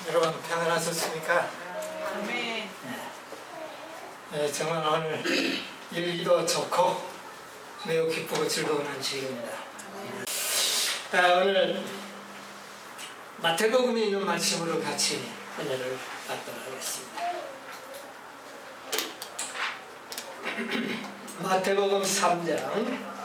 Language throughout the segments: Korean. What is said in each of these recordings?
여러분 평안하셨습니까? 아멘. 네, 정말 오늘 일기도 좋고 매우 기쁘고 즐거운 한 주일입니다. 오늘 마태복음에 있는 말씀으로 같이 은혜를 받도록 하겠습니다. 마태복음 3장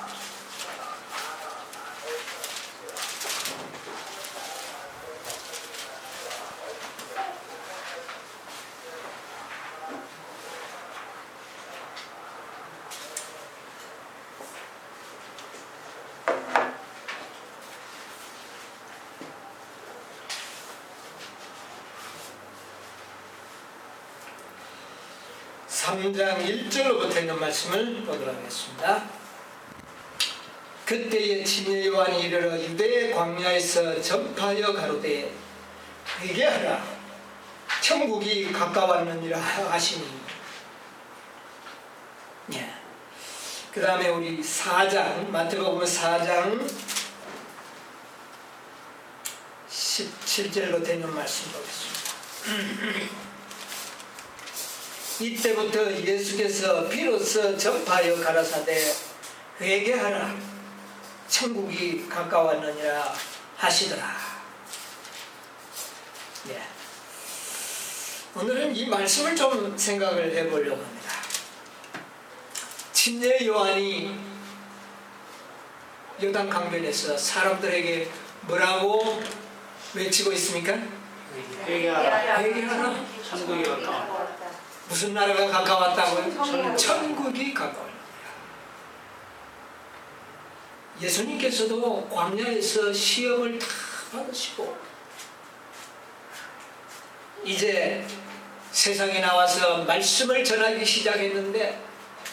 3장 1절로부터 있는 말씀을 보도록 하겠습니다. 그때에 침례 요한이 이르러 유대 광야에서 전파하여 가로되 회개하라 천국이 가까웠느니라 하시니. 그 다음에 우리 4장 마태복음 4장 17절로 되는 말씀 보겠습니다. 이때부터 예수께서 비로소 전파하여 가라사대 회개하라 천국이 가까웠느니라 하시더라. 오늘은 이 말씀을 좀 생각을 해보려고 합니다. 침례 요한이 요단 강변에서 사람들에게 뭐라고 외치고 있습니까? 회개하라. 회개하라. 천국이 가까워. 무슨 나라가 가까웠다고요? 천국이 가까워요. 예수님께서도 광야에서 시험을 다 받으시고 이제 세상에 나와서 말씀을 전하기 시작했는데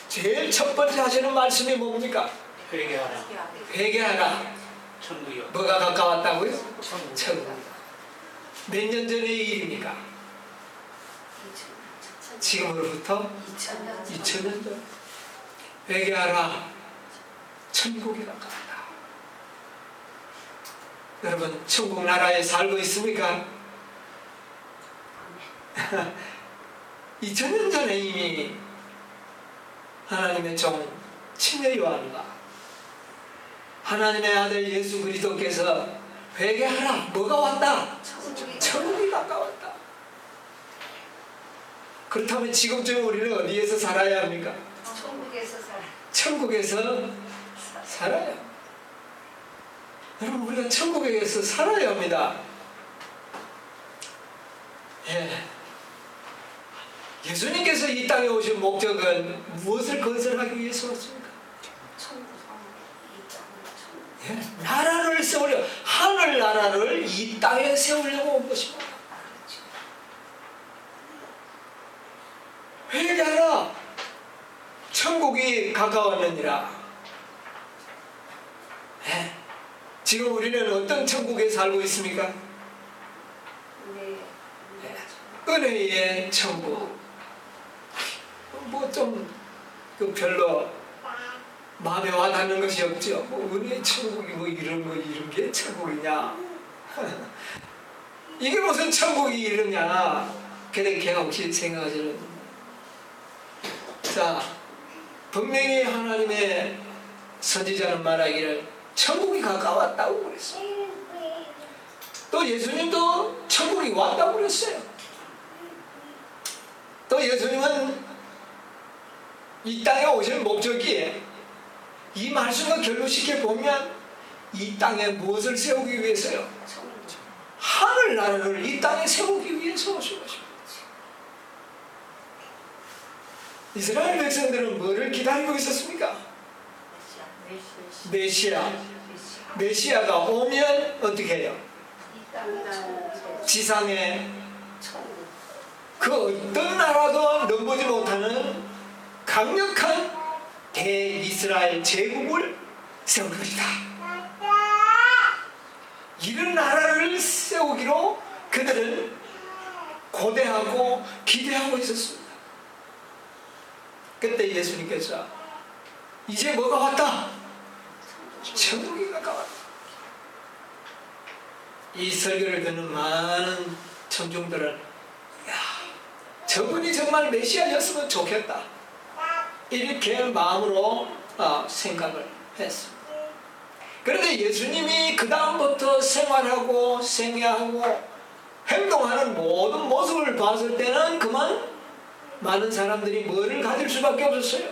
제일 첫 번째 하시는 말씀이 뭡니까? 회개하라. 회개하라. 천국이 뭐가 가까웠다고요? 천국. 천국. 몇 년 전의 일입니까? 지금으로부터 2000년 전. 회개하라 천국이 가까웠다. 여러분 천국 나라에 살고 있습니까? 2000년 전에 이미 하나님의 종 침례 요한과 하나님의 아들 예수 그리스도께서 회개하라. 뭐가 왔다? 천국이 가까웠다. 그렇다면 지금쯤 우리는 어디에서 살아야 합니까? 천국에서 살아야 합니다. 여러분 우리가 천국에서 살아야 합니다. 예수님께서 이 땅에 오신 목적은 무엇을 건설하기 위해서 왔습니까? 나라를 세우려, 하늘 나라를 이 땅에 세우려고 온 것입니다. 회개하라 천국이 가까웠느니라. 지금 우리는 어떤 천국에 살고 있습니까? 은혜의 천국. 뭐 좀 별로 마음에 와닿는 것이 없죠. 뭐 은혜의 천국이 뭐 이런 게 천국이냐? 이게 무슨 천국이 이러냐? 그렇게 혹시 생각하시는. 자, 분명히 하나님의 선지자는 말하기를 천국이 가까웠다고 그랬어요. 또 예수님도 천국이 왔다고 그랬어요. 또 예수님은 이 땅에 오신 목적이 이 말씀을 결론시켜 보면 이 땅에 무엇을 세우기 위해서요? 하늘나라를 이 땅에 세우기 위해서 오신 것입니다. 이스라엘 백성들은 뭐를 기다리고 있었습니까? 메시아가 오면 어떻게 해요? 지상에 그 어떤 나라도 넘보지 못하는 강력한 대이스라엘 제국을 세울 것이다. 이런 나라를 세우기로 그들은 고대하고 기대하고 있었습니다. 그때 예수님께서 이제 뭐가 왔다? 천국이 가까웠다. 이 설교를 듣는 많은 청중들은 야, 저분이 정말 메시아였으면 좋겠다 이렇게 마음으로 생각을 했습니다. 그런데 예수님이 그 다음부터 생활하고 생애하고 행동하는 모든 모습을 봤을 때는 그만 많은 사람들이 뭐를 가질 수밖에 없었어요?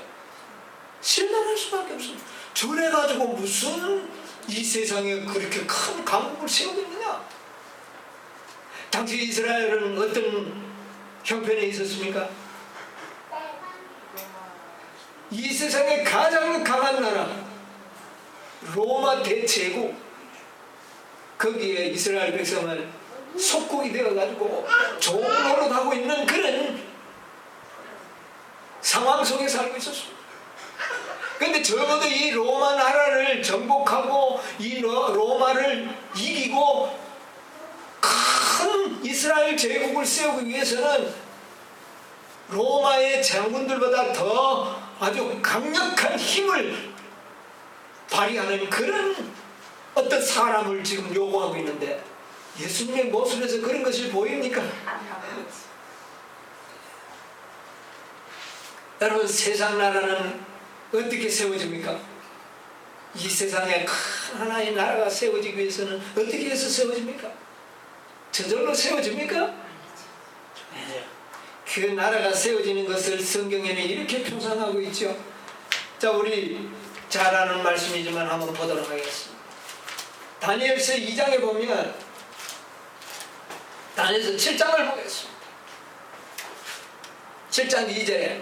실망할 수밖에 없습니다. 저래가지고 무슨 이 세상에 그렇게 큰 강국을 세우겠느냐? 당시 이스라엘은 어떤 형편에 있었습니까? 이 세상에 가장 강한 나라 로마 대제국, 거기에 이스라엘 백성은 속국이 되어가지고 종 노릇하고 있는 그런 상황 속에 살고 있었습니다. 근데 적어도 이 로마 나라를 정복하고 이 로마를 이기고 큰 이스라엘 제국을 세우기 위해서는 로마의 장군들보다 더 아주 강력한 힘을 발휘하는 그런 어떤 사람을 지금 요구하고 있는데 예수님의 모습에서 그런 것이 보입니까? 여러분, 세상 나라는 어떻게 세워집니까? 이 세상에 큰 하나의 나라가 세워지기 위해서는 어떻게 해서 세워집니까? 저절로 세워집니까? 그 나라가 세워지는 것을 성경에는 이렇게 표상하고 있죠. 자, 우리 잘 아는 말씀이지만 한번 보도록 하겠습니다. 다니엘서 2장에 보면 다니엘서 7장을 보겠습니다. 7장 2절에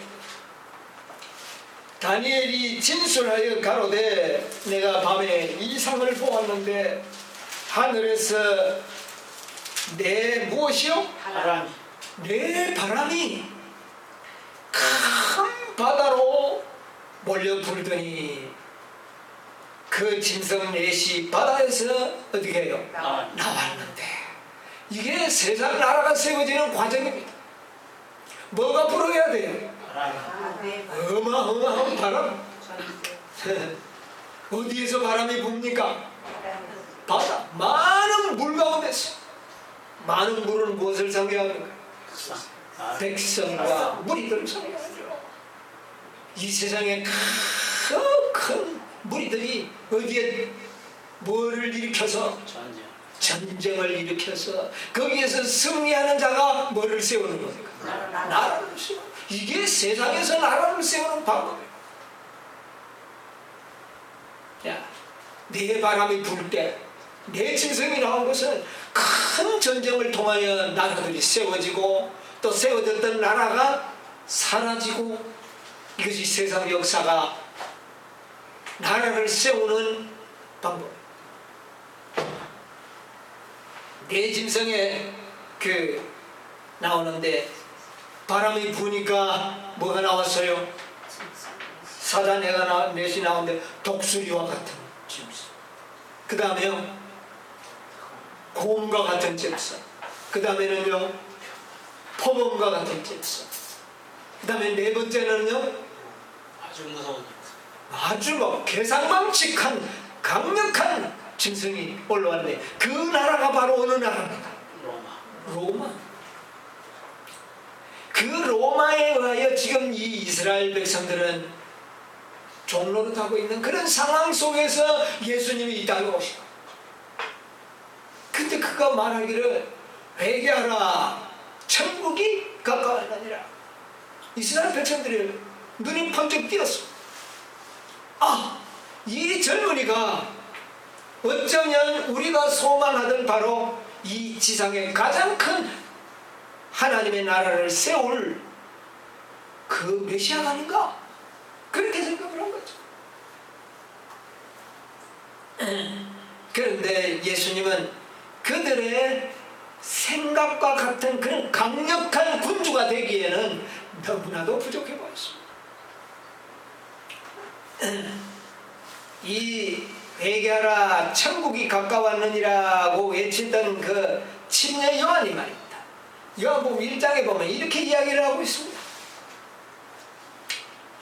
다니엘이 진술하여 가로되 내가 밤에 이상을 보았는데 하늘에서 내 무엇이요? 바람이 내 바람이 큰 바다로 몰려 불더니 그 짐승 넷이 바다에서 어떻게 해요? 나왔는데 이게 세상 나라가 세워지는 과정입니다. 뭐가 불어야 돼요? 어마어마한 바람. 어디에서 바람이 붑니까? 바다. 많은 물 가운데서. 많은 물은 무엇을 상징합니까? 백성과 무리들을 상징하죠. 이 세상에 큰 무리들이 어디에 뭐를 일으켜서 전쟁을 일으켜서 거기에서 승리하는 자가 뭐를 세우는 겁니까? 나라를 세우는. 이게 세상에서 나라를 세우는 방법이에요. 야, 내 바람이 불 때 내 짐승이 나온 것은 큰 전쟁을 통하여 나라들이 세워지고 또 세워졌던 나라가 사라지고 이것이 세상 역사가 나라를 세우는 방법. 내 짐승에 나오는데 바람이 부니까 뭐가 나왔어요? 사자내가 넷이 나오는데 독수리와 같은 짐승. 그 다음에요 곰과 같은 짐승. 그 다음에는요 표범과 같은 짐승. 그 다음에 네 번째는요 아주 무서운 아주 개상망측한 강력한 짐승이 올라왔는데 그 나라가 바로 어느 나라입니까? 로마. 그 로마에 의하여 지금 이 이스라엘 백성들은 종노릇하고 있는 그런 상황 속에서 예수님이 이 땅에 오시고 근데 그가 말하기를 회개하라 천국이 가까웠느니라. 이스라엘 백성들이 눈이 번쩍 띄었어. 이 젊은이가 어쩌면 우리가 소망하던 바로 이 지상의 가장 큰 하나님의 나라를 세울 그 메시아가 아닌가? 그렇게 생각을 한 거죠. 그런데 예수님은 그들의 생각과 같은 그런 강력한 군주가 되기에는 너무나도 부족해 보였습니다. 이 회개하라 천국이 가까웠느니라고 외치던 그 침례 요한이 말입니다. 요한복음 1장에 보면 이렇게 이야기를 하고 있습니다.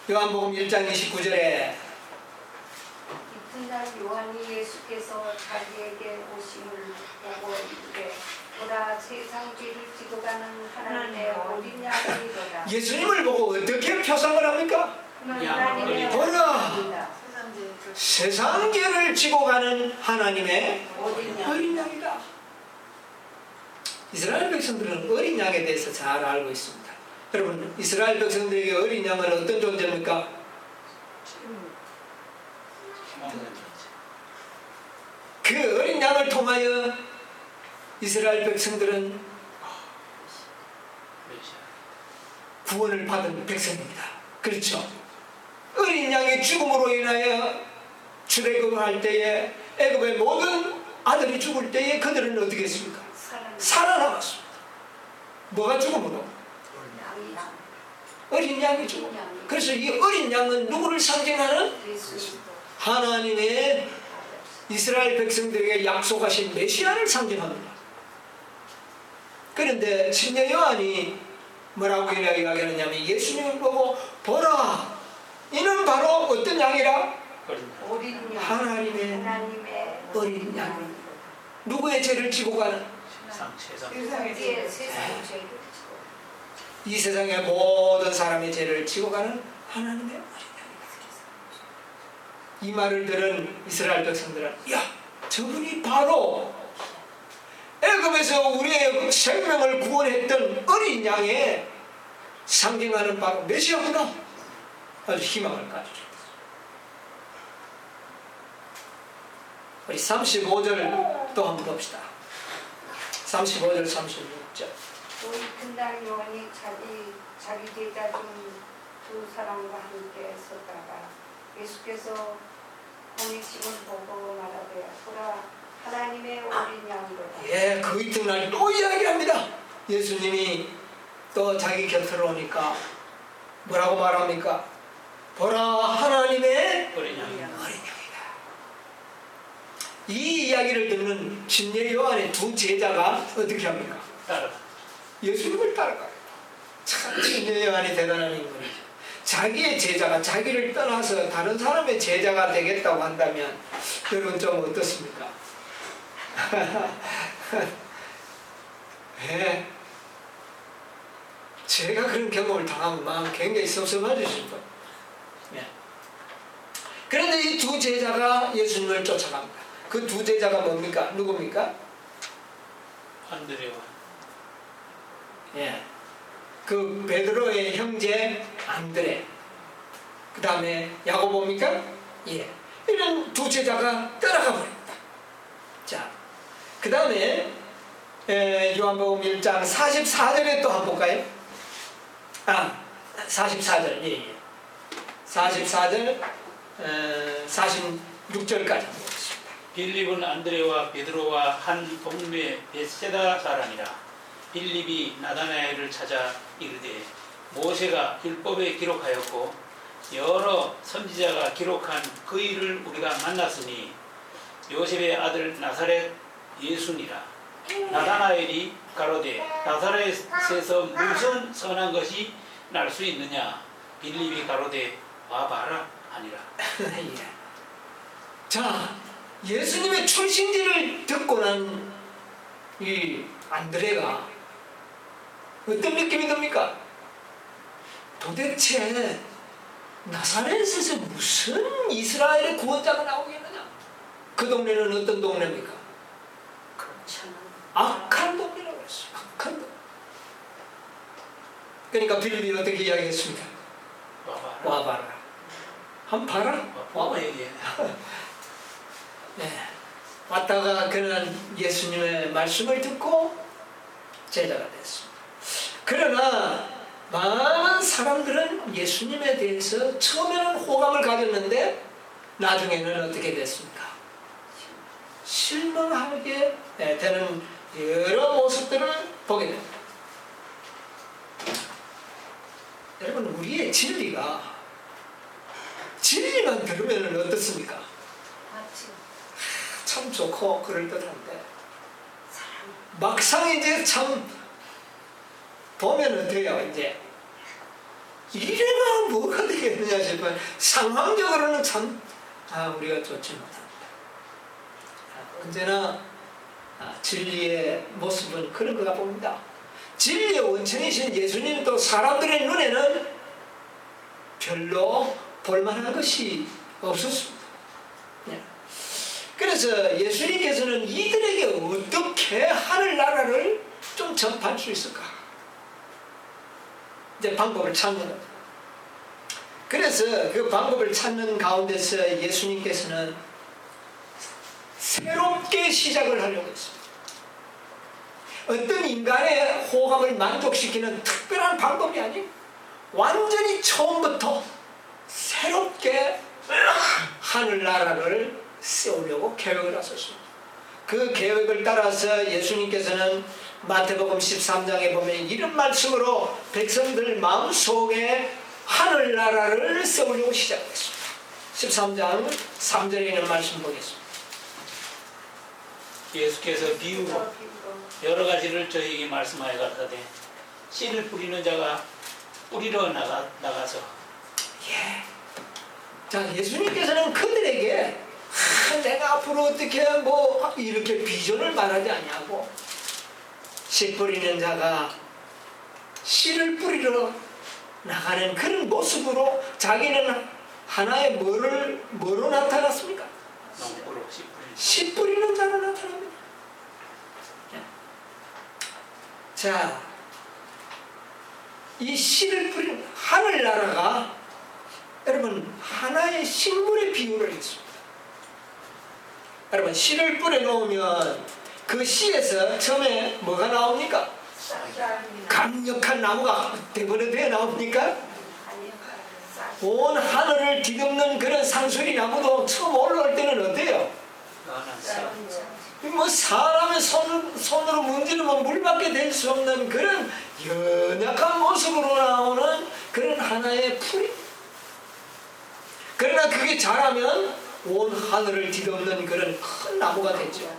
요한복음 1장 29절에 이튿날 요한이 예수께서 자기에게 오심을 보고 이르되 보라 세상 죄를 지고 가는 하나님의 어린 양이로다. 예수님을 보고 어떻게 표상을 합니까? 하나님의 보라! 어린 양. 세상 죄를 지고 가는 하나님의 어린 양. 어린 양이다. 이스라엘 백성들은 어린 양에 대해서 잘 알고 있습니다. 여러분, 이스라엘 백성들에게 어린 양은 어떤 존재입니까? 그 어린 양을 통하여 이스라엘 백성들은 구원을 받은 백성입니다. 그렇죠? 어린 양의 죽음으로 인하여 출애굽을 할 때에 애굽의 모든 아들이 죽을 때에 그들은 어떻게 했습니까? 살아남았습니다. 뭐가 죽음으로? 어린 양이 죽음. 그래서 이 어린 양은 누구를 상징하는? 하나님의 이스라엘 백성들에게 약속하신 메시아를 상징합니다. 그런데 신여 요한이 뭐라고 이야기하냐면 예수님을 보고 보라, 이는 바로 어떤 양이라? 어린 양. 하나님의 어린 양. 누구의 죄를 지고 가는? 세상의 죄를 지고. 이 세상의 모든 사람의 죄를 지고 가는 하나님의 어린 양이다. 이 말을 들은 이스라엘 백성들은 야, 저분이 바로 애굽에서 우리의 생명을 구원했던 어린 양의 상징하는 바로 메시아구나. 아주 희망을 가지죠. 우리 35절 또 한번 봅시다. 35절 36절. 또 이튿날 요한이 자기 제자 중 두 사람과 함께 섰다가 예수께서 공익심을 보고 말하되 보라 하나님의 어린 양이로다. 예, 그 이튿날 또 이야기합니다. 예수님이 또 자기 곁으로 오니까 뭐라고 말합니까? 보라 하나님의 어린 양이 어린 양이다. 이 이야기를 듣는 신여 요한의 두 제자가 어떻게 합니까? 따라 예수님을 따라가요. 참 신여 요한이 대단한 인물이죠. 자기의 제자가 자기를 떠나서 다른 사람의 제자가 되겠다고 한다면 여러분 좀 어떻습니까? 네. 제가 그런 경험을 당하면 마음 굉장히 섭섭해지실 거예요. 네. 그런데 이 두 제자가 예수님을 쫓아갑니다. 그 두 제자가 뭡니까? 누굽니까? 안드레와 예. 그 베드로의 형제 안드레, 그 다음에 야고보입니까? 예. 이런 두 제자가 따라가 버립니다. 자, 그 다음에 요한복음 1장 44절에 또 한번 볼까요? 44절, 예. 44절, 46절까지 한번 보겠습니다. 빌립은 안드레와 베드로와 한 동네 베세다 사람이라. 빌립이 나다나엘을 찾아 이르되 모세가 율법에 기록하였고 여러 선지자가 기록한 그 일을 우리가 만났으니 요셉의 아들 나사렛 예수니라. 나다나엘이 가로되 나사렛에서 무슨 선한 것이 날 수 있느냐? 빌립이 가로되 와봐라 하니라. 예. 자, 예수님의 출신지를 듣고 난 이 안드레가 어떤 느낌이 듭니까? 도대체 나사렛에서 무슨 이스라엘의 구원자가 나오겠느냐? 그 동네는 어떤 동네입니까? 악한 동네라고 했어요. 악한 동네. 그러니까 빌립이 어떻게 이야기했습니까? 와봐라. 와봐라. 한번 봐라. 와봐 얘기해. 네. 왔다가 그는 예수님의 말씀을 듣고 제자가 됐습니다. 그러나 많은 사람들은 예수님에 대해서 처음에는 호감을 가졌는데 나중에는 어떻게 됐습니까? 실망하게 되는 여러 모습들을 보게 됩니다. 여러분, 우리의 진리만 들으면 어떻습니까? 참 좋고 그럴듯한데 막상 이제 참 보면 어때요? 이제 이래가 뭐가 되겠느냐 싶어요. 상황적으로는 참 우리가 좋지 못합니다. 언제나 진리의 모습은 그런 거가 봅니다. 진리의 원천이신 예수님도 사람들의 눈에는 별로 볼만한 것이 없었습니다. 그래서 예수님께서는 이들에게 어떻게 하늘나라를 좀 전파할 수 있을까? 이제 방법을 찾는 겁니다. 그래서 그 방법을 찾는 가운데서 예수님께서는 새롭게 시작을 하려고 했습니다. 어떤 인간의 호감을 만족시키는 특별한 방법이 아닌 완전히 처음부터 새롭게 하늘나라를 세우려고 계획을 하셨습니다. 그 계획을 따라서 예수님께서는 마태복음 13장에 보면 이런 말씀으로 백성들 마음속에 하늘나라를 세우려고 시작했습니다. 13장 3절에 있는 말씀 보겠습니다. 예수께서 비유로 여러 가지를 저희에게 말씀하여 가라사대 씨를 뿌리는 자가 뿌리러 나가서 자, 예수님께서는 그들에게 내가 앞으로 어떻게 이렇게 비전을 말하지 아니하고 씨 뿌리는 자가 씨를 뿌리러 나가는 그런 모습으로 자기는 하나의 뭐로 나타났습니까? 농부로 씨 뿌리는 자로 나타납니다. 자, 이 씨를 뿌리는 하늘나라가 여러분 하나의 식물의 비유를 했습니다. 여러분 씨를 뿌려놓으면 그 씨에서 처음에 뭐가 나옵니까? 강력한 나무가 대번에 나옵니까? 온 하늘을 뒤덮는 그런 상수리 나무도 처음 올라올 때는 어때요? 사람의 손으로 문지르면 물밖에 될 수 없는 그런 연약한 모습으로 나오는 그런 하나의 풀이. 그러나 그게 자라면 온 하늘을 뒤덮는 그런 큰 나무가 되죠.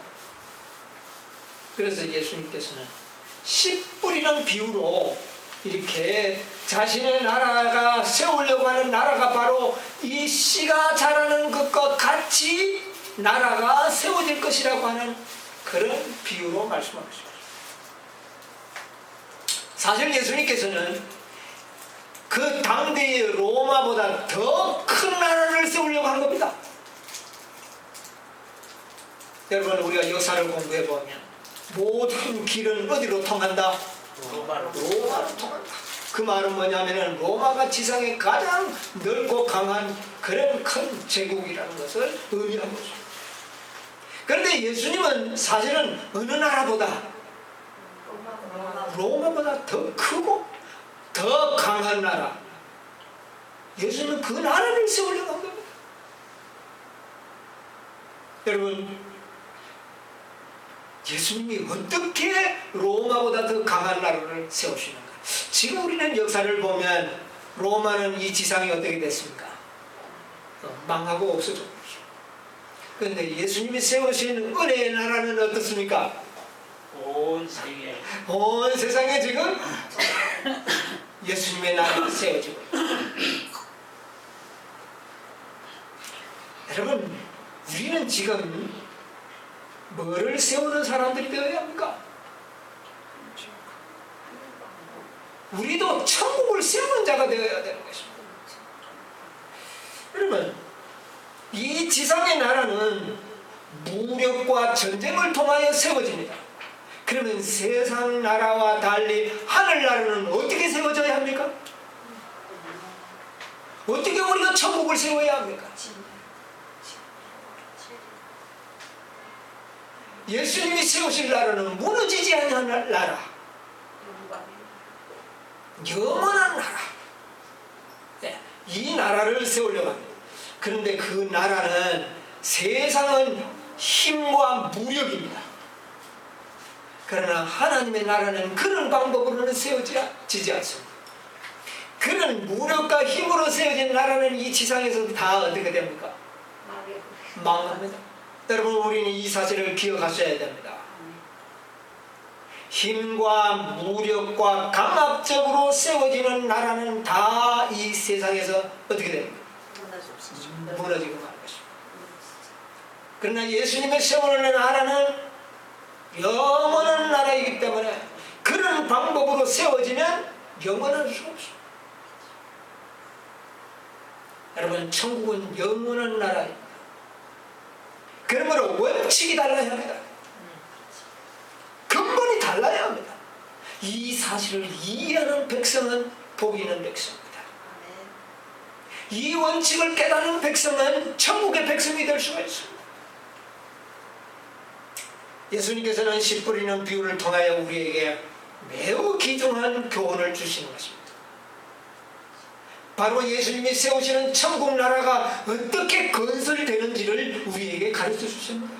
그래서 예수님께서는 씨 뿌리는 비유로 이렇게 자신의 나라가 세우려고 하는 나라가 바로 이 씨가 자라는 것과 같이 나라가 세워질 것이라고 하는 그런 비유로 말씀하고 있습니다. 사실 예수님께서는 그 당대의 로마보다 더 큰 나라를 세우려고 한 겁니다. 여러분 우리가 역사를 공부해보면 모든 길은 어디로 통한다? 로마로 통한다. 그 말은 뭐냐면 로마가 지상에 가장 넓고 강한 그런 큰 제국이라는 것을 의미하고 있습니다. 그런데 예수님은 사실은 어느 나라보다 로마보다 더 크고 더 강한 나라, 예수님은 그 나라를 세우려고 한 겁니다. 여러분 예수님이 어떻게 로마보다 더 강한 나라를 세우시는가? 지금 우리는 역사를 보면 로마는 이 지상이 어떻게 됐습니까? 망하고 없어졌죠. 그런데 예수님이 세우신 은혜의 나라는 어떻습니까? 온 세상에 지금 예수님의 나라가 세워지고 있습니다. 여러분 우리는 지금 뭐를 세우는 사람들이 되어야 합니까? 우리도 천국을 세우는 자가 되어야 되는 것입니다. 여러분 이 지상의 나라는 무력과 전쟁을 통하여 세워집니다. 그러면 세상 나라와 달리 하늘나라는 어떻게 세워져야 합니까? 어떻게 우리가 천국을 세워야 합니까? 예수님이 세우실 나라는 무너지지 않는 나라, 영원한 나라, 이 나라를 세우려고 합니다. 그런데 그 나라는 세상은 힘과 무력입니다. 그러나 하나님의 나라는 그런 방법으로는 세워지지 않습니다. 그런 무력과 힘으로 세워진 나라는 이 지상에서 다 어떻게 됩니까? 망합니다. 여러분 우리는 이 사실을 기억하셔야 됩니다. 힘과 무력과 강압적으로 세워지는 나라는 다 이 세상에서 어떻게 됩니까? 무너지고 마는 것입니다. 그러나 예수님의 세우는 나라는 영원한 나라이기 때문에 그런 방법으로 세워지면 영원할 수 없습니다. 여러분, 천국은 영원한 나라입니다. 그러므로 원칙이 달라야 합니다. 근본이 달라야 합니다. 이 사실을 이해하는 백성은 복이 있는 백성입니다. 이 원칙을 깨닫는 백성은 천국의 백성이 될 수가 있습니다. 예수님께서는 씨 뿌리는 비유를 통하여 우리에게 매우 귀중한 교훈을 주시는 것입니다. 바로 예수님이 세우시는 천국 나라가 어떻게 건설되는지를 우리에게 가르쳐 주십니다.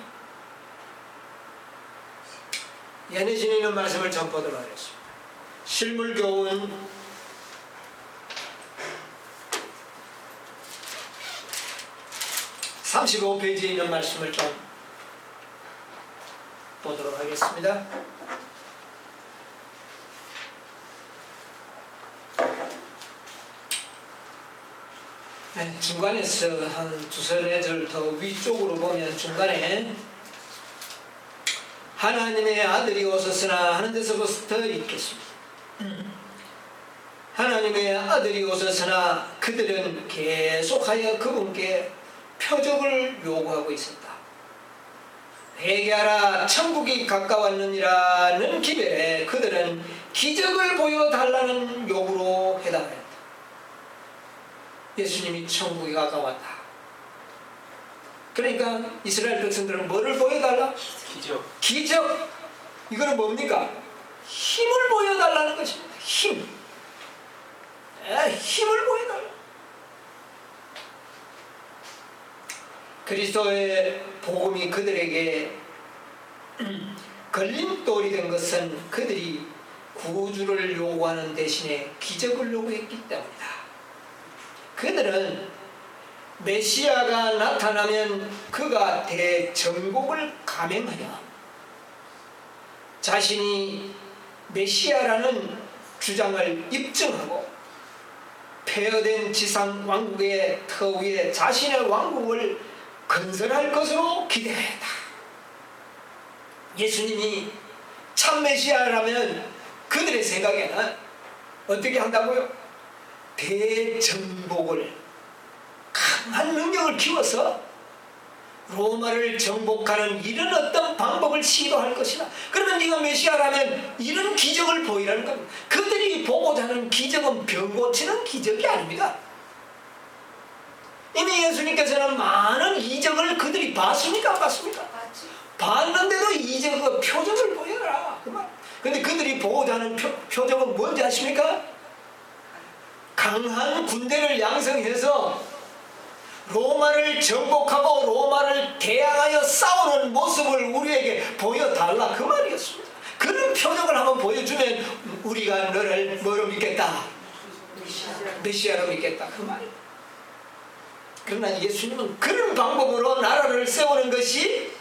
예내신에 있는 말씀을 전보도록 하겠습니다. 실물교훈 35페이지에 있는 말씀을 좀 보도록 하겠습니다. 중간에서 한 두세 절 더 위쪽으로 보면 중간에 하나님의 아들이 오셨으나 하는 데서부터 읽겠습니다. 하나님의 아들이 오셨으나 그들은 계속하여 그분께 표적을 요구하고 있었다. 회개하라, 천국이 가까웠느니라는 기별에 그들은 기적을 보여달라는 요구로 해당했다. 예수님이 천국이 가까웠다. 그러니까 이스라엘 백성들은 뭐를 보여달라? 기적. 이거는 뭡니까? 힘을 보여달라는 것입니다. 힘을 보여달라. 그리스도의 복음이 그들에게 걸림돌이 된 것은 그들이 구주를 요구하는 대신에 기적을 요구했기 때문이다. 그들은 메시아가 나타나면 그가 대정복을 감행하여 자신이 메시아라는 주장을 입증하고 폐허된 지상 왕국의 터 위에 자신의 왕국을 건설할 것으로 기대했다. 예수님이 참 메시아라면 그들의 생각에는 어떻게 한다고요? 대정복을, 강한 능력을 키워서 로마를 정복하는 이런 어떤 방법을 시도할 것이다. 그러면 네가 메시아라면 이런 기적을 보이라는 겁니다. 그들이 보고자 하는 기적은 병 고치는 기적이 아닙니다. 이미 예수님께서는 많은 이적을 그들이 봤습니까? 안 봤습니까? 봤는데도 이적과 표적을 보여라. 그런데 그들이 보고자 하는 표적은 뭔지 아십니까? 강한 군대를 양성해서 로마를 정복하고 로마를 대항하여 싸우는 모습을 우리에게 보여달라, 그 말이었습니다. 그런 표적을 한번 보여주면 우리가 너를 뭐로 믿겠다? 메시아로 믿겠다, 그 말이에요. 그러나 예수님은 그런 방법으로 나라를 세우는 것이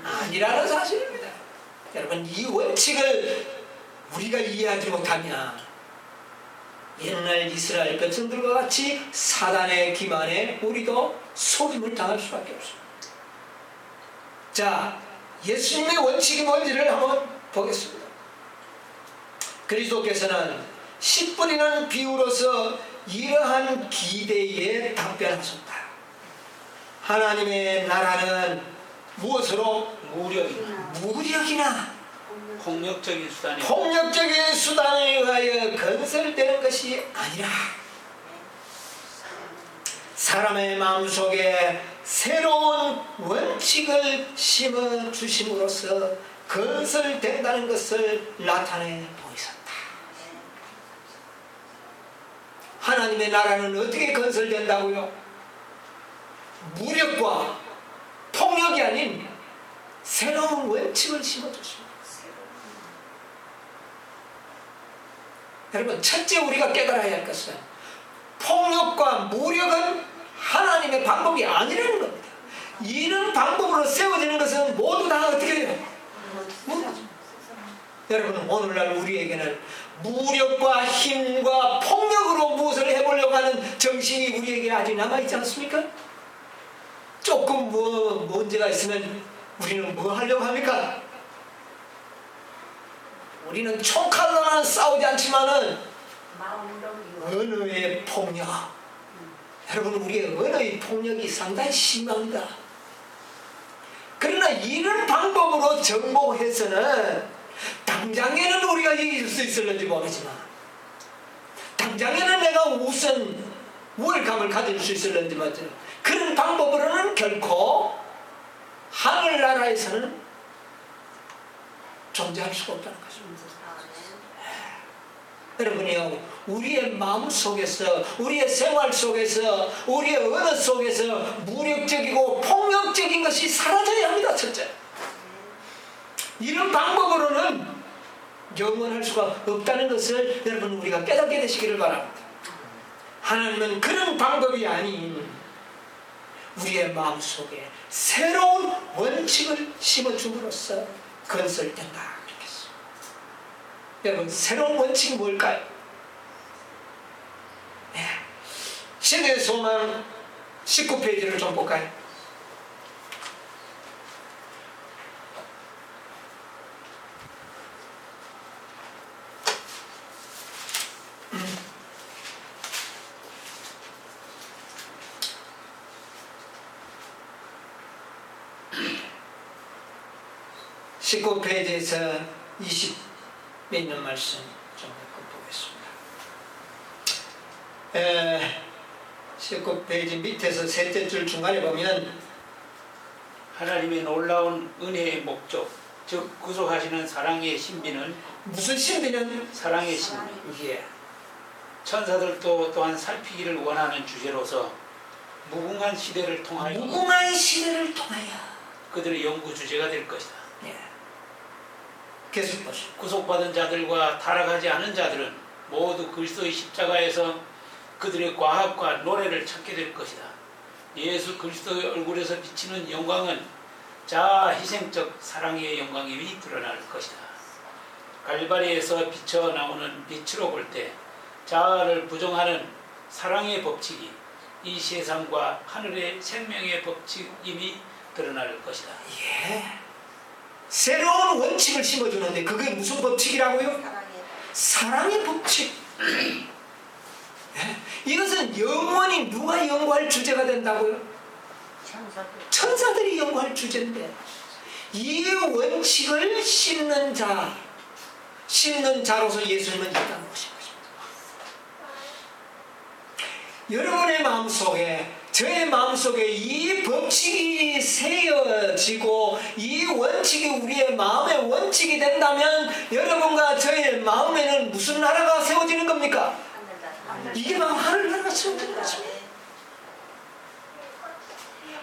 아니라는 사실입니다. 여러분, 이 원칙을 우리가 이해하지 못하면 옛날 이스라엘 백성들과 같이 사단의 기만에 우리도 속임을 당할 수밖에 없습니다. 자, 예수님의 원칙이 뭔지를 한번 보겠습니다. 그리스도께서는 씨 뿌리는 비유로서 이러한 기대에 답변하셨다. 하나님의 나라는 무엇으로? 무력이나 폭력적인 수단에 의하여 건설되는 것이 아니라 사람의 마음속에 새로운 원칙을 심어주심으로써 건설된다는 것을 나타내 보이셨다. 하나님의 나라는 어떻게 건설된다고요? 무력과 폭력이 아닌 새로운 원칙을 심어주십니다. 여러분, 첫째 우리가 깨달아야 할 것은 폭력과 무력은 하나님의 방법이 아니라는 겁니다. 이런 방법으로 세워지는 것은 모두 다 어떻게 해요? 여러분, 오늘날 우리에게는 무력과 힘과 폭력으로 무엇을 해보려고 하는 정신이 우리에게 아직 남아있지 않습니까? 조금 문제가 있으면 우리는 뭐 하려고 합니까? 우리는 총칼로는 싸우지 않지만은 마음으로 미워. 언어의 폭력, 여러분 우리의 언어의 폭력이 상당히 심합니다. 그러나 이런 방법으로 정복해서는 당장에는 우리가 이길 수 있을는지 모르지만, 당장에는 내가 우선 우월감을 가질 수 있을는지 모르지만, 그런 방법으로는 결코 하늘나라에서는 존재할 수가 없다는 것입니다. 여러분이요, 우리의 마음 속에서, 우리의 생활 속에서, 우리의 언어 속에서 무력적이고 폭력적인 것이 사라져야 합니다. 첫째, 이런 방법으로는 영원할 수가 없다는 것을 여러분 우리가 깨닫게 되시기를 바랍니다. 하나님은 그런 방법이 아닌 우리의 마음 속에 새로운 원칙을 심어줌으로써 건설된다. 여러분, 새로운 원칙이 뭘까요? 시대의 소망 19페이지를 좀 볼까요? 음. 19페이지에서 20 몇 년 말씀 좀 보겠습니다. 19페이지 밑에서 셋째 줄 중간에 보면 하나님의 놀라운 은혜의 목적, 즉 구속하시는 사랑의 신비는, 무슨 신비는? 사랑의 신비, 예. 천사들도 또한 살피기를 원하는 주제로서 무궁한 시대를 통하여 무궁한 시대를 통하여 그들의 연구 주제가 될 것이다. 예. 계속 보시오. 구속받은 자들과 타락하지 않은 자들은 모두 그리스도의 십자가에서 그들의 과학과 노래를 찾게 될 것이다. 예수 그리스도의 얼굴에서 비치는 영광은 자아 희생적 사랑의 영광이 드러날 것이다. 갈바리에서 비쳐 나오는 빛으로 볼 때 자아를 부정하는 사랑의 법칙이 이 세상과 하늘의 생명의 법칙임이 드러날 것이다. 예. 새로운 원칙을 심어주는데 그게 무슨 법칙이라고요? 사랑의 법칙. 예? 이것은 영원히 누가 연구할 주제가 된다고요? 천사들이 연구할 주제인데, 이 원칙을 심는 자로서 예수님은 있다는 것입니다. 여러분의 마음속에, 저의 마음속에 이 법칙이 세워지고 이 원칙이 우리의 마음의 원칙이 된다면 여러분과 저의 마음에는 무슨 나라가 세워지는 겁니까? 이게 바로 하늘나라가 세워지는 것입니다.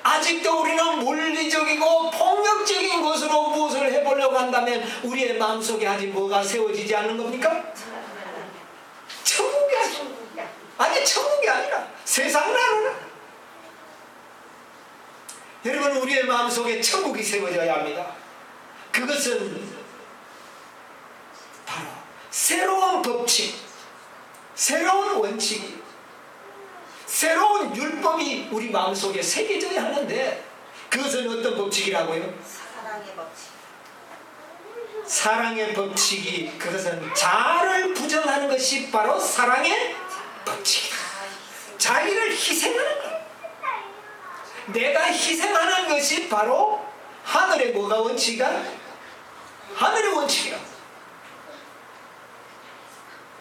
아직도 우리는 물리적이고 폭력적인 것으로 무엇을 해보려고 한다면 우리의 마음속에 아직 뭐가 세워지지 않는 겁니까? 천국이 아니 천국이 아니라 세상 나라라. 여러분, 우리의 마음속에 천국이 세워져야 합니다. 그것은 바로 새로운 법칙, 새로운 원칙이, 새로운 율법이 우리 마음속에 새겨져야 하는데, 그것은 어떤 법칙이라고요? 사랑의 법칙. 사랑의 법칙이, 그것은 자아를 부정하는 것이 바로 사랑의 법칙이다. 자기를 희생하는 것, 내가 희생하는 것이 바로 하늘의 뭐가 원칙이야? 하늘의 원칙이야.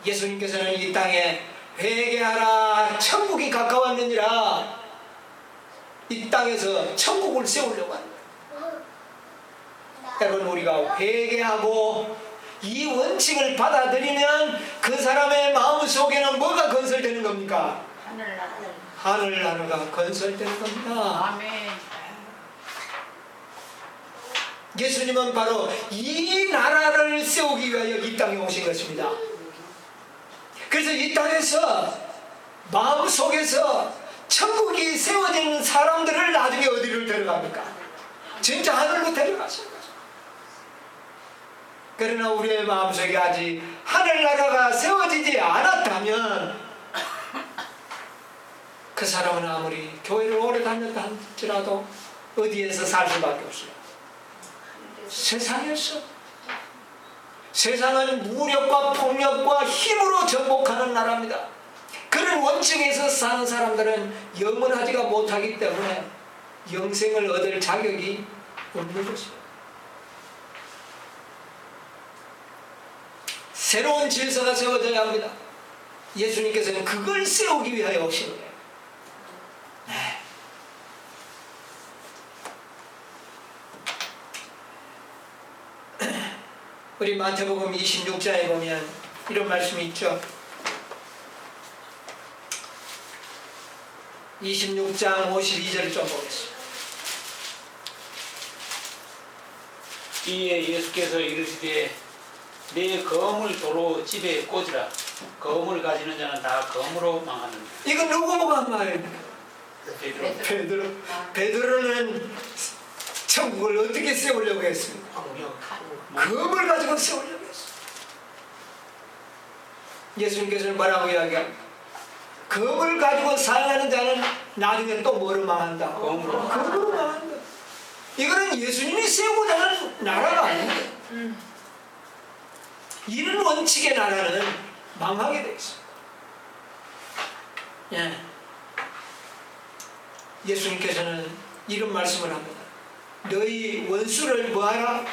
예수님께서는 이 땅에 회개하라 천국이 가까웠느니라, 이 땅에서 천국을 세우려고 합니다. 여러분, 우리가 회개하고 이 원칙을 받아들이면 그 사람의 마음속에는 뭐가 건설되는 겁니까? 하늘나라가 건설되는 겁니다. 아멘. 예수님은 바로 이 나라를 세우기 위하여 이 땅에 오신 것입니다. 그래서 이 땅에서 마음속에서 천국이 세워진 사람들을 나중에 어디를 데려갑니까? 진짜 하늘로 데려가신 거죠. 그러나 우리의 마음속에 아직 하늘나라가 세워지지 않았다면 그 사람은 아무리 교회를 오래 다녔다 할지라도 어디에서 살 수밖에 없어요? 세상에서. 세상은 무력과 폭력과 힘으로 정복하는 나라입니다. 그런 원칙에서 사는 사람들은 영원하지가 못하기 때문에 영생을 얻을 자격이 없는 것입니다. 새로운 질서가 세워져야 합니다. 예수님께서는 그걸 세우기 위하여 오신 거예요. 네. 우리 마태복음 26장에 보면 이런 말씀이 있죠. 26장 52절을 좀 보겠습니다. 이에 예수께서 이르시되 내 검을 도로 집에 꽂으라. 검을 가지는 자는 다 검으로 망하느니라. 이건 누구가 한 말입니까? 베드로. 베드로는 천국을 어떻게 세우려고 했습니까? 검을 가지고 세우려고 했어요. 예수님께서는 뭐라고 이야기합니까? 검을 가지고 사용하는 자는 나중에 또 뭐로 망한다? 검으로 망한다. 이거는 예수님이 세우고자 하는 나라가 아닙니다. 이런 원칙의 나라는 망하게 되어 있습니다. 예. 예수님께서는 이런 말씀을 합니다. 너희 원수를 뭐하라?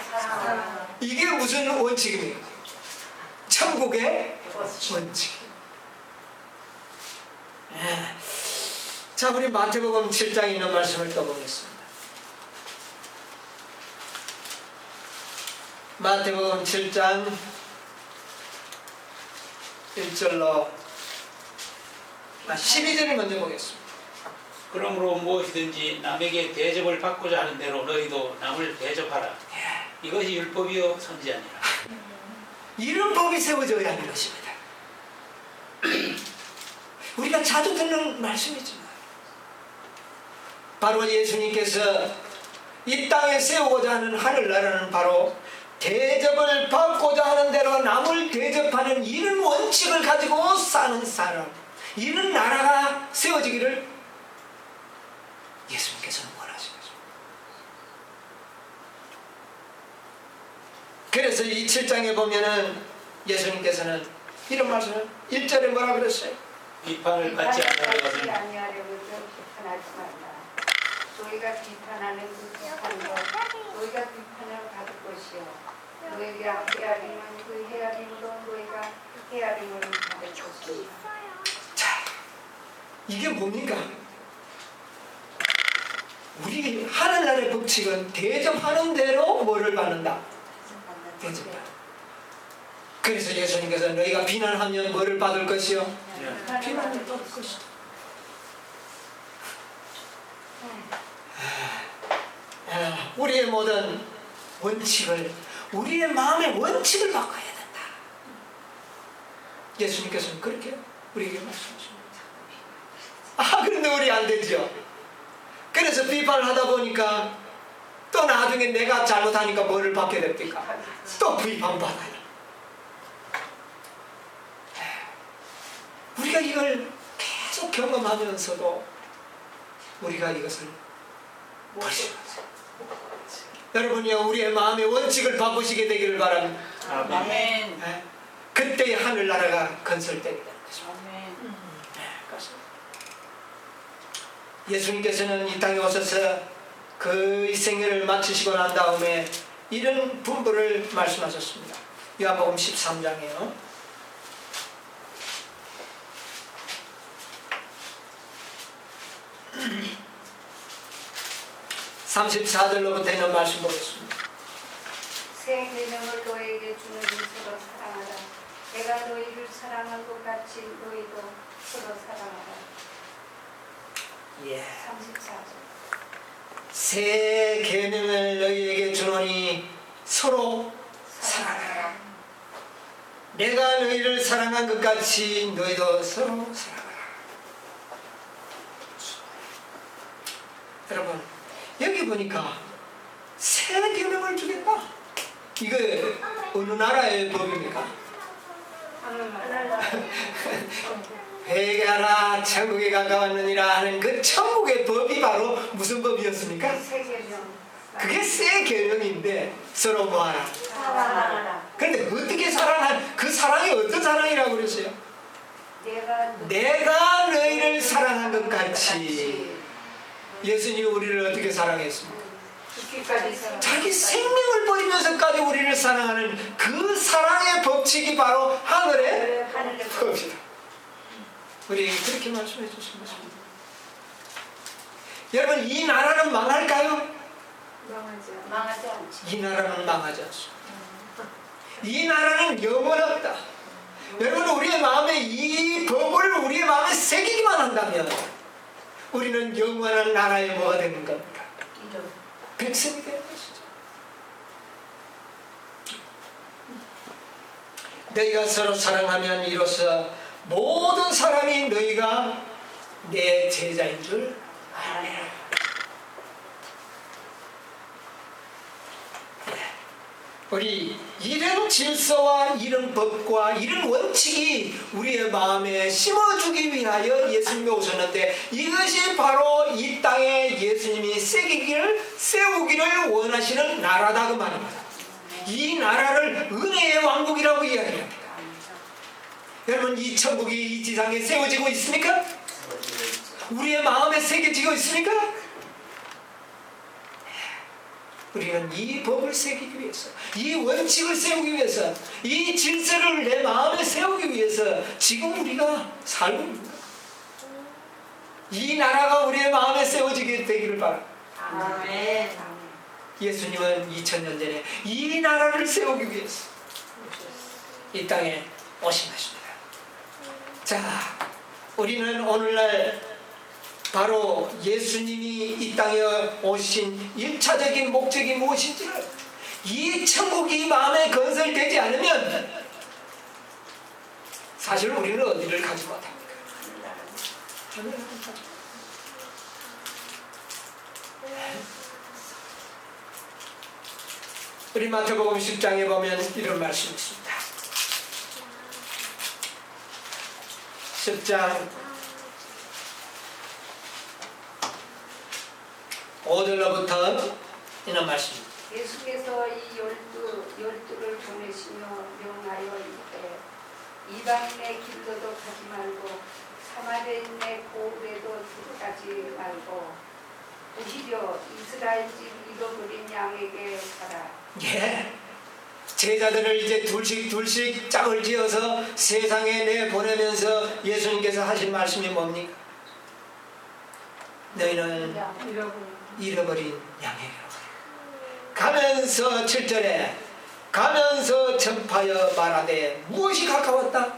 이게 무슨 원칙입니까? 천국의 원칙. 예. 자, 우리 마태복음 7장에 있는 말씀을 떠보겠습니다. 마태복음 7장 1절로 12절을 먼저 보겠습니다. 그러므로 무엇이든지 남에게 대접을 받고자 하는 대로 너희도 남을 대접하라. 이것이 율법이요 선지자니라. 이런 법이 세워져야 하는 것입니다. 우리가 자주 듣는 말씀이지만 바로 예수님께서 이 땅에 세우고자 하는 하늘나라는 바로 대접을 받고자 하는 대로 남을 대접하는 이런 원칙을 가지고 사는 사람, 이런 나라가 세워지기를 예수님께서는 원하시는 거죠. 그래서 이 7장에 보면은 예수님께서는 이런 말씀을 1절에 뭐라 그랬어요? 비판을 받지 않는 것은 아니하려고 비판하지 말라. 너희가 비판하는 그 비판도 너희가 비판을 받을 것이요. 너희가 헤아리는 그 헤아림으로 너희가 헤아림을 받을 것이다. 자, 이게 뭡니까? 우리 하늘나라의 법칙은 대접하는 대로 뭐를 받는다? 대접받는다. 그래서 예수님께서 너희가 비난하면 뭐를 받을 것이요? 비난을 받을 것이다. 우리의 모든 원칙을, 우리의 마음의 원칙을 바꿔야 된다. 예수님께서는 그렇게 우리에게 말씀하십니다. 그런데 우리 안 되죠. 그래서 비판을 하다 보니까 또 나중에 내가 잘못하니까 뭐를 받게 됩니까? 또 비판받아요. 우리가 이걸 계속 경험하면서도 우리가 이것을 버리지 마세요. 여러분이요, 우리의 마음의 원칙을 바꾸시게 되기를 바랍니다. 아멘. 그때의 하늘나라가 건설되게 되는 것입니다. 예수님께서는 이 땅에 오셔서 그 생애를 마치시고 난 다음에 이런 분부를 말씀하셨습니다. 요한복음 13장이에요. 34절로부터 있는 말씀 보겠습니다. 새 계명을 너희에게 주는 서로 사랑하라. 내가 너희를 사랑한 것 같이 너희도 서로 사랑하라. 34절. 새 계명을 너희에게 주노니 서로 사랑하라. 내가 너희를 사랑한 것 같이 너희도 서로 사랑하라. 여러분, 여기 보니까 새 계명을 주겠다. 이거 어느 나라의 법입니까? 회개하라 천국에 가까웠느니라 하는 그 천국의 법이 바로 무슨 법이었습니까? 새 계명. 그게 새 계명인데 서로 뭐하라? 사랑하라. 그런데 어떻게 사랑한 그 사랑이 어떤 사랑이라고 그랬어요? 내가 너희를 사랑한 것 같이 예수님이 우리를 어떻게 사랑했습니까? 자기 생명을 버리면서까지 우리를 사랑하는 그 사랑의 법칙이 바로 하늘의 법이다. 우리에게 그렇게 말씀해 주신 것입니다. 여러분, 이 나라는 망할까요? 망하지 않지. 이 나라는 망하지 않습니다. 이 나라는 영원하다. 여러분, 우리의 마음에 이 법을 우리의 마음에 새기기만 한다면 우리는 영원한 나라의 뭐가 되는 겁니다. 백성이 되는 것이죠. 너희가 서로 사랑하면 이로써 모든 사람이 너희가 내 제자인 줄 알아라. 우리 이런 질서와 이런 법과 이런 원칙이 우리의 마음에 심어주기 위하여 예수님이 오셨는데, 이것이 바로 이 땅에 예수님이 세우기를 원하시는 나라다 그 말입니다. 이 나라를 은혜의 왕국이라고 이야기합니다. 여러분, 이 천국이 이 지상에 세워지고 있습니까? 우리의 마음에 새겨지고 있습니까? 우리는 이 법을 새기기 위해서, 이 원칙을 세우기 위해서, 이 질서를 내 마음에 세우기 위해서 지금 우리가 살고 있습니다. 이 나라가 우리의 마음에 세워지게 되기를 바랍니다. 아멘. 예수님은 2000년 전에 이 나라를 세우기 위해서 이 땅에 오신 것입니다. 자, 우리는 오늘날 바로 예수님이 이 땅에 오신 1차적인 목적이 무엇인지를, 이 천국이 마음에 건설되지 않으면 사실 우리는 어디를 가지 못합니까? 하늘을 가지 못합니다. 우리 마태복음 10장에 보면 이런 말씀이 있습니다. 10장 5절로부터 이런 말씀입니다. 예수께서 이 열두를 보내시며 명하여 이르되 이방인의 길로도 가지 말고 사마리아인의 고을에도 들어가지 말고 오히려 이스라엘 집 잃어버린 양에게 가라. 예, 제자들을 이제 둘씩 짝을 지어서 세상에 내보내면서 예수님께서 하신 말씀이 뭡니까? 너희는 잃어버린 양에게로 가면서 7절에 가면서 전파하여 말하되 무엇이 가까웠다?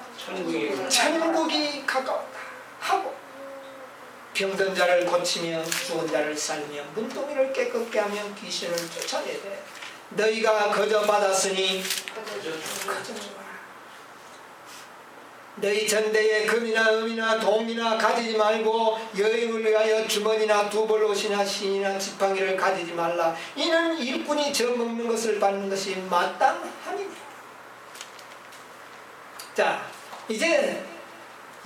천국이 가까웠다 하고 병든 자를 고치며 죽은 자를 살리며 문둥이를 깨끗게 하며 귀신을 쫓아내되 너희가 거저 받았으니 거저 주라. 너희 전대에 금이나 음이나 동이나 가지지 말고 여행을 위하여 주머니나 두벌옷이나 신이나 지팡이를 가지지 말라. 이는 일꾼이 져먹는 것을 받는 것이 마땅함이니라. 자, 이제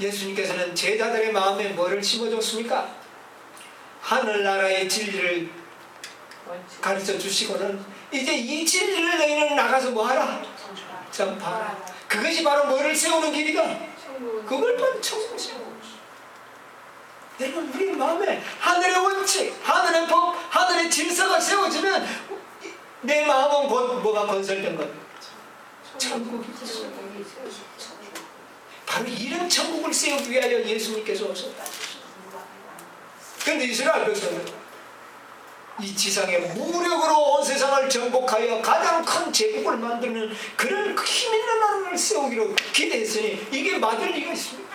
예수님께서는 제자들의 마음에 뭐를 심어줬습니까? 하늘나라의 진리를 가르쳐 주시고는 이제 이 진리를 너희는 나가서 뭐하라? 전파하라. 그것이 바로 뭐를 세우는 길이다? 그걸 바로 천국을 세우는 것이다. 여러분, 우리 마음에 하늘의 원칙, 하늘의 법, 하늘의 질서가 세워지면 내 마음은 곧 뭐가 건설된 겁니다? 천국이 바로 이런 천국을 세우기 위하여 예수님께서 오셨다. 그런데 이스라엘 백성은 이 지상에 무력으로 온 세상을 정복하여 가장 큰 제국을 만드는 그런 힘 있는 나라를 세우기로 기대했으니 이게 맞을 리가 있습니까?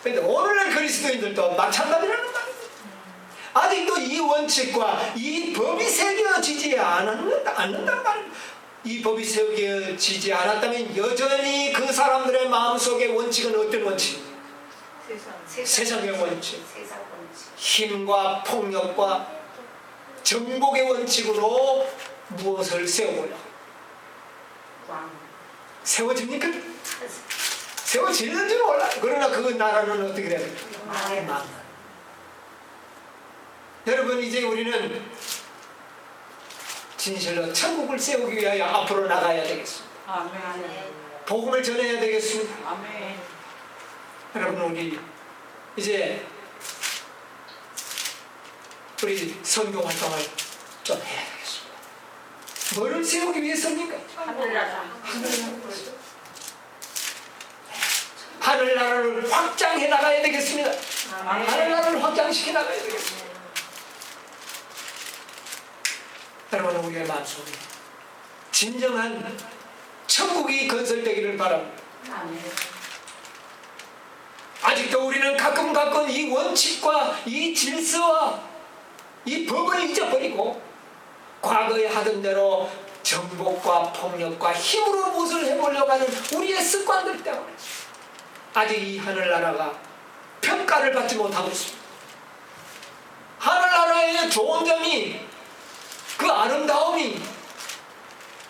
그런데 오늘날 그리스도인들도 마찬가지라는 말입니다. 아직도 이 원칙과 이 법이 새겨지지 않는단 말입니다. 이 법이 새겨지지 않았다면 여전히 그 사람들의 마음속의 원칙은 어떤 원칙입니까? 세상의 원칙, 힘과 폭력과 정복의 원칙으로 무엇을 세우고요? 세워집니까? 세워지는 줄 몰라요. 그러나 그 나라는 어떻게 됩니까? 망. 여러분, 이제 우리는 진실로 천국을 세우기 위하여 앞으로 나가야 되겠습니다. 아멘. 복음을 전해야 되겠습니다. 아멘. 여러분, 우리 이제 우리 선교 활동을 좀 해야 되겠습니다. 뭐를 세우기 위해서입니까? 하늘나라. 하늘나라를 확장해 나가야 되겠습니다. 하늘나라를 확장시켜 나가야 되겠습니다. 여러분, 우리의 마음속에 진정한 천국이 건설되기를 바랍니다. 아멘. 아직도 우리는 가끔 이 원칙과 이 질서와 이 법을 잊어버리고 과거에 하던 대로 정복과 폭력과 힘으로 무엇을 해보려고 하는 우리의 습관들 때문에 아직 이 하늘나라가 평가를 받지 못하고 있습니다. 하늘나라의 좋은 점이, 그 아름다움이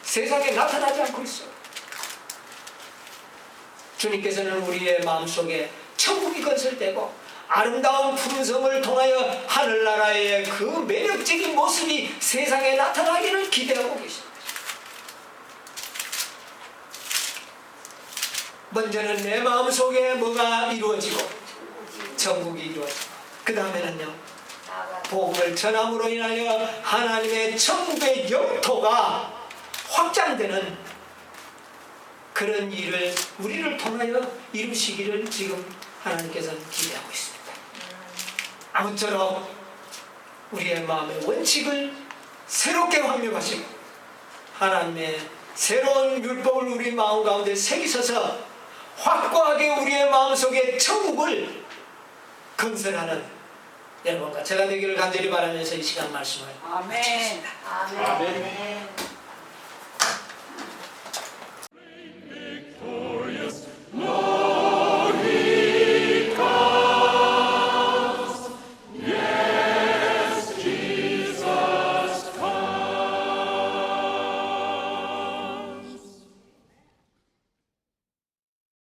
세상에 나타나지 않고 있어요. 주님께서는 우리의 마음속에 천국이 건설되고 아름다운 품성을 통하여 하늘나라의 그 매력적인 모습이 세상에 나타나기를 기대하고 계십니다. 먼저는 내 마음속에 뭐가 이루어지고 천국이 이루어지고, 그 다음에는요, 복음을 전함으로 인하여 하나님의 천국의 영토가 확장되는 그런 일을 우리를 통하여 이루시기를 지금 하나님께서는 기대하고 있습니다. 아무쪼록 우리의 마음의 원칙을 새롭게 확립하시고 하나님의 새로운 율법을 우리 마음 가운데 새기셔서 확고하게 우리의 마음속에 천국을 건설하는 여러분과 제가 되기를 간절히 바라면서 이 시간 말씀을 아멘. 아멘.